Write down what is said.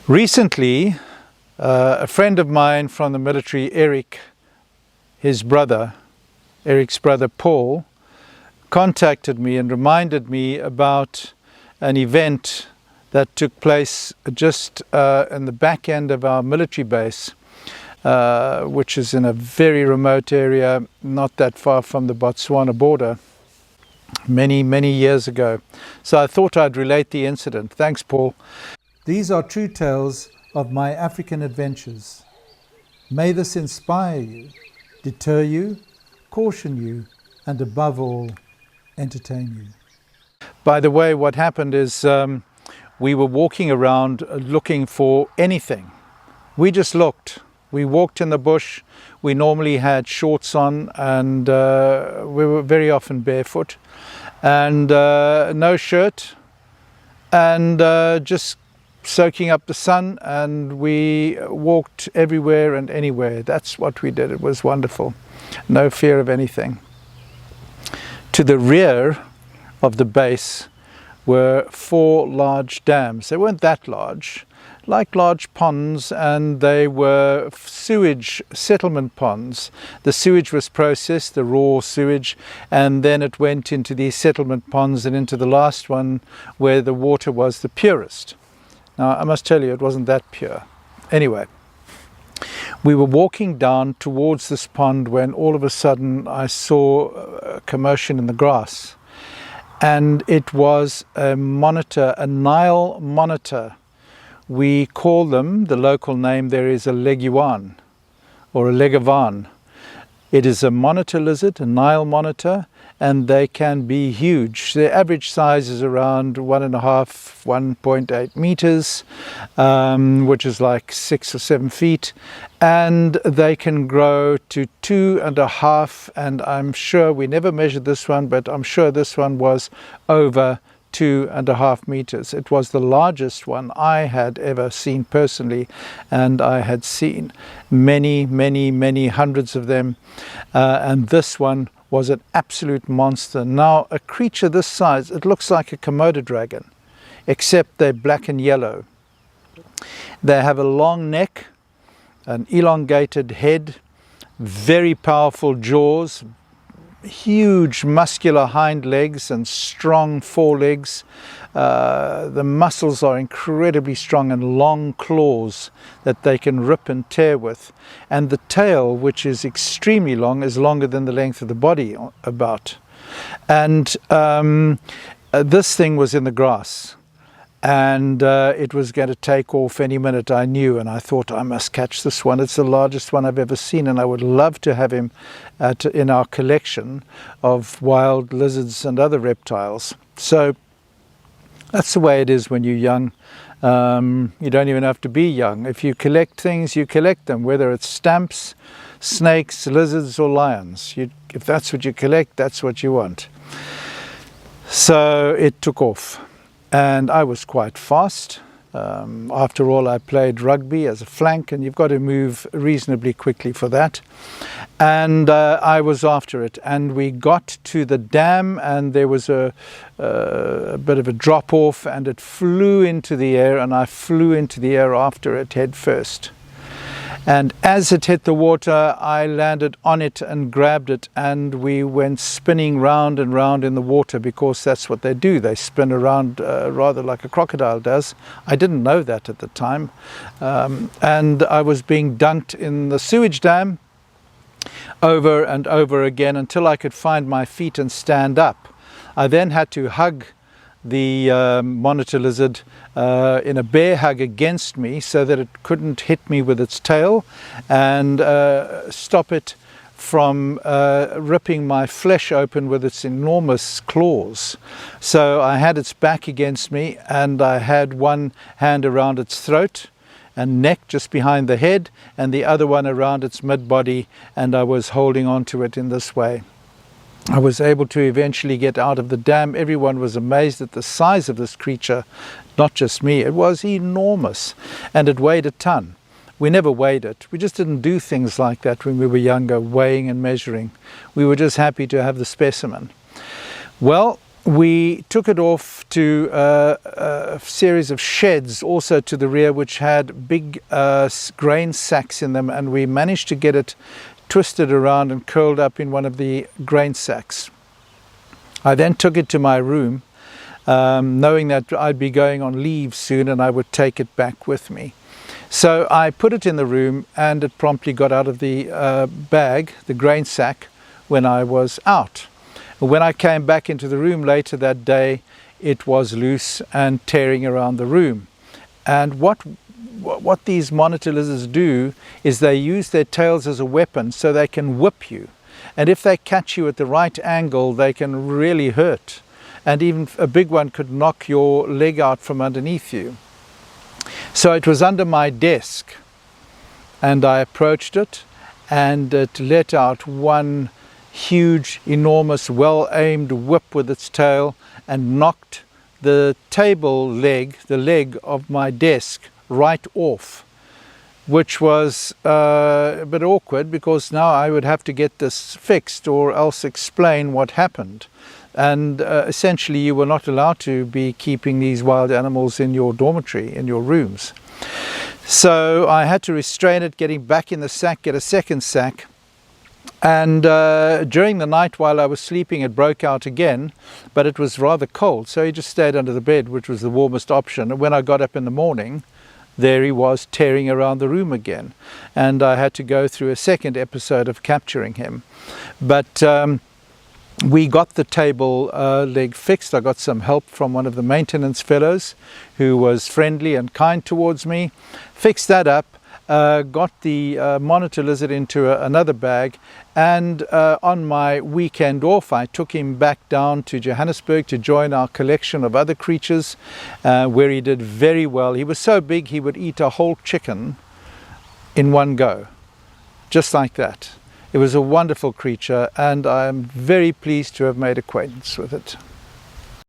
Recently, a friend of mine from the military, Eric, Eric's brother Paul, contacted me and reminded me about an event that took place just in the back end of our military base, which is in a very remote area, not that far from the Botswana border, many years ago. So I thought I'd relate the incident. Thanks, Paul. These are true tales of my African adventures. May this inspire you, deter you, caution you, and above all, entertain you. By the way, what happened is we were walking around looking for anything. We just looked. We walked in the bush. We normally had shorts on, and we were very often barefoot, and no shirt, and just soaking up the sun, and we walked everywhere and anywhere. That's what we did. It was wonderful. No fear of anything. To the rear of the base were 4 large dams. They weren't that large, like large ponds, and they were sewage settlement ponds. The sewage was processed, the raw sewage, and then it went into these settlement ponds and into the last one where the water was the purest. Now, I must tell you, it wasn't that pure. Anyway, we were walking down towards this pond when all of a sudden I saw a commotion in the grass. And it was a monitor, a Nile Monitor. We call them, the local name there is a leguan or a leguan. It is a monitor lizard, a Nile monitor, and they can be huge. Their average size is around 1.5–1.8 meters, which is like 6 or 7 feet. And they can grow to 2.5, and I'm sure, we never measured this one, but I'm sure this one was over 2.5 meters. It was the largest one I had ever seen personally, and I had seen many hundreds of them, and this one was an absolute monster. Now, a creature this size, it looks like a Komodo dragon, except they're black and yellow. They have a long neck, an elongated head, very powerful jaws, huge muscular hind legs and strong forelegs. The muscles are incredibly strong, and long claws that they can rip and tear with. And the tail, which is extremely long, is longer than the length of the body about. And this thing was in the grass, and it was going to take off any minute, I knew, and I thought, I must catch this one. It's the largest one I've ever seen, and I would love to have him in our collection of wild lizards and other reptiles. So that's the way it is when you're young. You don't even have to be young. If you collect things, you collect them, whether it's stamps, snakes, lizards, or lions. If that's what you collect, that's what you want. So it took off. And I was quite fast. After all, I played rugby as a flank, and you've got to move reasonably quickly for that. And I was after it, and we got to the dam, and there was a bit of a drop off, and it flew into the air, and I flew into the air after it head first. And as it hit the water, I landed on it and grabbed it, and we went spinning round and round in the water, because that's what they do. They spin around rather like a crocodile does. I didn't know that at the time. And I was being dunked in the sewage dam over and over again until I could find my feet and stand up. I then had to hug the monitor lizard in a bear hug against me so that it couldn't hit me with its tail, and stop it from ripping my flesh open with its enormous claws. So I had its back against me, and I had one hand around its throat and neck just behind the head, and the other one around its mid-body, and I was holding on to it in this way. I was able to eventually get out of the dam. Everyone was amazed at the size of this creature, not just me. It was enormous, and it weighed a ton. We never weighed it. We just didn't do things like that when we were younger, weighing and measuring. We were just happy to have the specimen. Well, we took it off to a series of sheds also to the rear, which had big grain sacks in them, and we managed to get it twisted around and curled up in one of the grain sacks. I then took it to my room, knowing that I'd be going on leave soon and I would take it back with me. So I put it in the room, and it promptly got out of the bag, the grain sack, when I was out. When I came back into the room later that day, it was loose and tearing around the room. And what these monitor lizards do is they use their tails as a weapon, so they can whip you. And if they catch you at the right angle, they can really hurt. And even a big one could knock your leg out from underneath you. So it was under my desk, and I approached it, and it let out one huge, enormous, well-aimed whip with its tail and knocked the table leg, the leg of my desk, right off, which was a bit awkward, because now I would have to get this fixed or else explain what happened. And essentially you were not allowed to be keeping these wild animals in your dormitory, in your rooms. So I had to restrain it, getting back in the sack, get a second sack. And during the night while I was sleeping, it broke out again, but it was rather cold, so he just stayed under the bed, which was the warmest option. And when I got up in the morning, there he was tearing around the room again, and I had to go through a second episode of capturing him. But we got the table leg fixed. I got some help from one of the maintenance fellows who was friendly and kind towards me. Fixed that up, got the monitor lizard into another bag, and on my weekend off I took him back down to Johannesburg to join our collection of other creatures, where he did very well. He was so big he would eat a whole chicken in one go, just like that. It was a wonderful creature, and I'm very pleased to have made acquaintance with it.